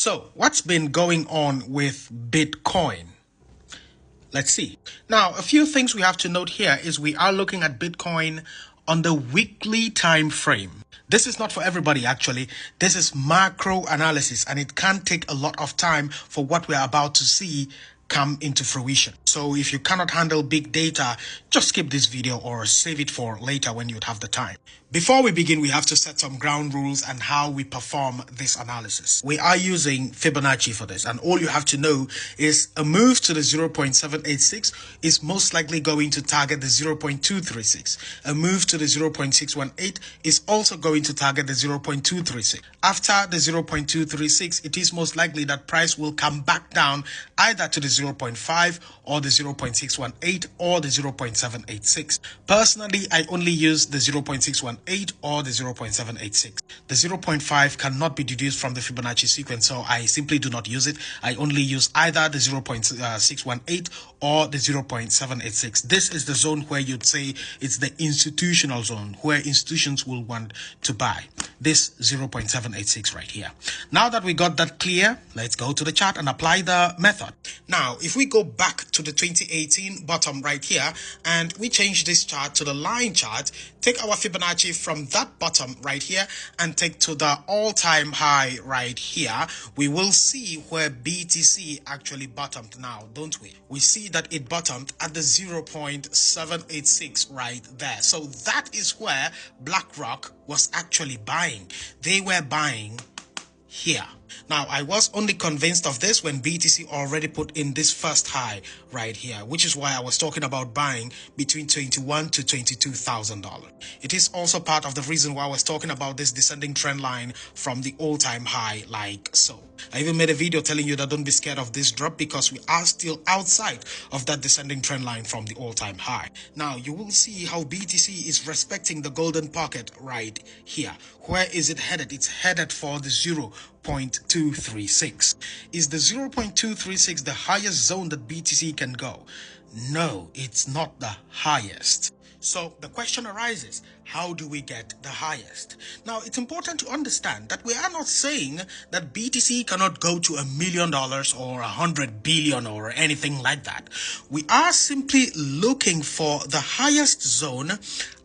So, what's been going on with Bitcoin? Let's see. Now, a few things we have to note here is we are looking at Bitcoin on the weekly time frame. This is not for everybody, actually. This is macro analysis, and it can take a lot of time for what we're about to see come into fruition. So if you cannot handle big data, just skip this video or save it for later when you'd have the time. Before we begin, we have to set some ground rules and how we perform this analysis. We are using Fibonacci for this, and all you have to know is a move to the 0.786 is most likely going to target the 0.236. A move to the 0.618 is also going to target the 0.236. After the 0.236, it is most likely that price will come back down either to the 0.5 or the 0.618 or the 0.786. Personally, I only use the 0.618 or the 0.786. The 0.5 cannot be deduced from the Fibonacci sequence, so I simply do not use it. I only use either the 0.618 or the 0.786. This is the zone where you'd say it's the institutional zone, where institutions will want to buy. This 0.786 right here. Now that we got that clear, let's go to the chart and apply the method. Now, if we go back to the 2018 bottom right here, and we change this chart to the line chart, take our Fibonacci from that bottom right here and take to the all-time high right here, we will see where BTC actually bottomed now, don't we? We see that it bottomed at the 0.786 right there. So that is where BlackRock was actually buying. They were buying here. Now, I was only convinced of this when BTC already put in this first high right here, which is why I was talking about buying between $21,000 to $22,000. It is also part of the reason why I was talking about this descending trend line from the all-time high like so. I even made a video telling you that don't be scared of this drop because we are still outside of that descending trend line from the all-time high. Now, you will see how BTC is respecting the golden pocket right here. Where is it headed? It's headed for the 0.236. Is the 0.236 the highest zone that BTC can go? No, it's not the highest. So the question arises, how do we get the highest? Now, it's important to understand that we are not saying that BTC cannot go to $1 million or 100 billion or anything like that. We are simply looking for the highest zone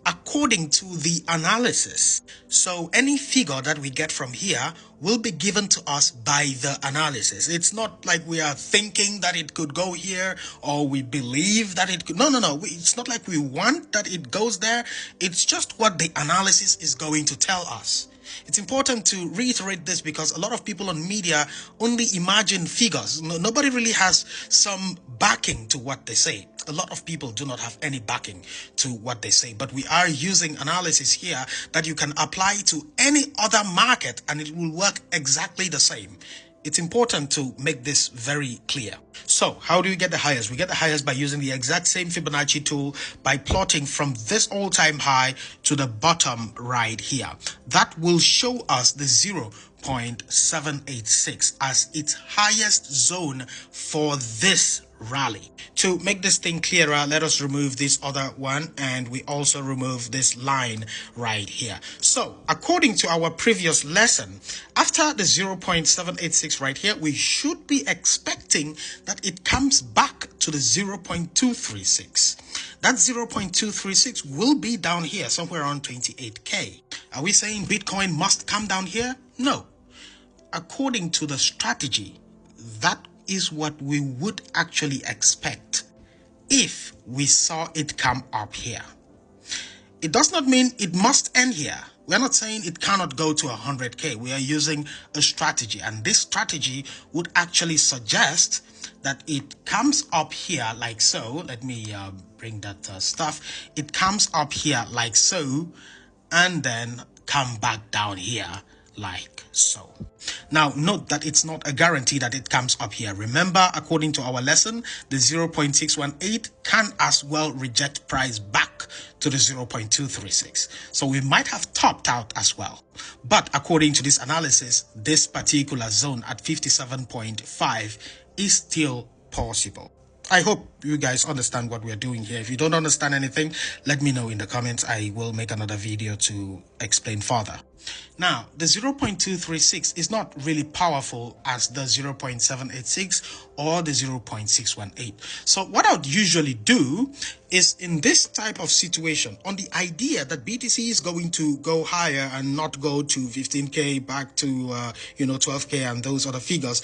according to the analysis. So any figure that we get from here will be given to us by the analysis. It's not like we are thinking that it could go here or we believe that it could. No. It's not like we want that it goes there. It's just what the analysis is going to tell us. It's important to reiterate this because a lot of people on media only imagine figures. Nobody really has some backing to what they say. A lot of people do not have any backing to what they say, but we are using analysis here that you can apply to any other market and it will work exactly the same. It's important to make this very clear. So how do we get the highest? We get the highest by using the exact same Fibonacci tool by plotting from this all-time high to the bottom right here. That will show us the 0.786 as its highest zone for this rally. To make this thing clearer, let us remove this other one, and we also remove this line right here. So according to our previous lesson, after the 0.786 right here, we should be expecting that it comes back to the 0.236. That 0.236 will be down here somewhere around 28K. Are we saying Bitcoin must come down here? No. According to the strategy, that is what we would actually expect if we saw it come up here. It does not mean it must end here. We are not saying it cannot go to 100K. We are using a strategy, and this strategy would actually suggest that it comes up here like so. Let me bring that stuff. It comes up here like so, and then come back down here like so. Now, note that it's not a guarantee that it comes up here. Remember, according to our lesson, the 0.618 can as well reject price back to the 0.236. So we might have topped out as well. But according to this analysis, this particular zone at 57.5 is still possible. I hope you guys understand what we're doing here. If you don't understand anything, let me know in the comments. I will make another video to explain further. Now, the 0.236 is not really powerful as the 0.786 or the 0.618. So what I would usually do is, in this type of situation, on the idea that BTC is going to go higher and not go to 15K back to 12K and those other figures,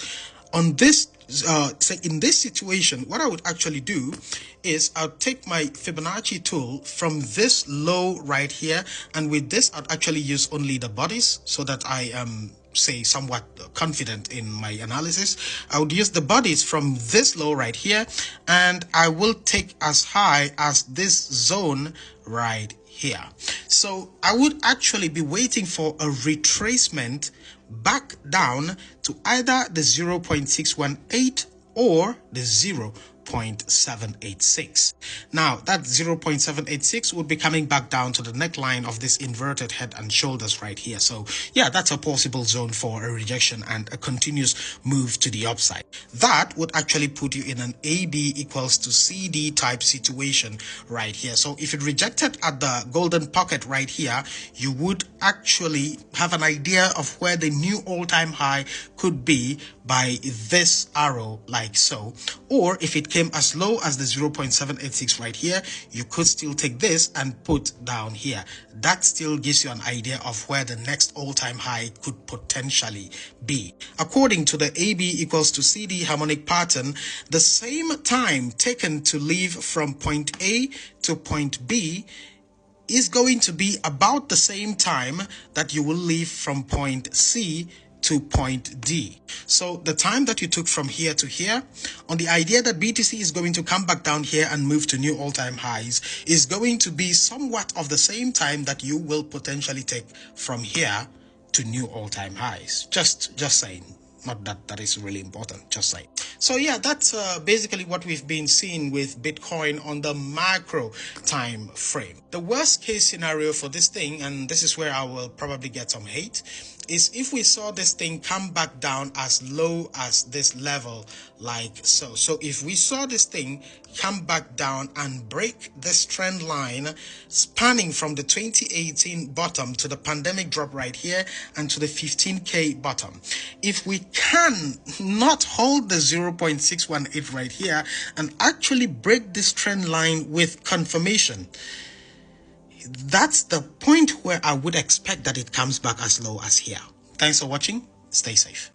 on this say in this situation, what I would actually do is I'll take my Fibonacci tool from this low right here, and with this I'd actually use only the bodies so that I am say somewhat confident in my analysis. I would use the bodies from this low right here, and I will take as high as this zone right here. So I would actually be waiting for a retracement back down to either the 0.618 or the 0.786. Now that 0.786 would be coming back down to the neckline of this inverted head and shoulders right here. So yeah, that's a possible zone for a rejection and a continuous move to the upside. That would actually put you in an AB equals to CD type situation right here. So if it rejected at the golden pocket right here, you would actually have an idea of where the new all-time high could be by this arrow like so. Or if it came as low as the 0.786 right here, you could still take this and put down here. That still gives you an idea of where the next all-time high could potentially be. According to the AB equals to CD harmonic pattern, the same time taken to leave from point A to point B is going to be about the same time that you will leave from point C to point D. So the time that you took from here to here, on the idea that BTC is going to come back down here and move to new all-time highs, is going to be somewhat of the same time that you will potentially take from here to new all-time highs. Just saying. Not that that is really important, just saying. So yeah, that's basically what we've been seeing with Bitcoin on the macro time frame. The worst case scenario for this thing, and this is where I will probably get some hate, is if we saw this thing come back down as low as this level like so. So if we saw this thing come back down and break this trend line spanning from the 2018 bottom to the pandemic drop right here and to the 15K bottom, if we can not hold the 0.618 right here and actually break this trend line with confirmation, that's the point where I would expect that it comes back as low as here. Thanks for watching. Stay safe.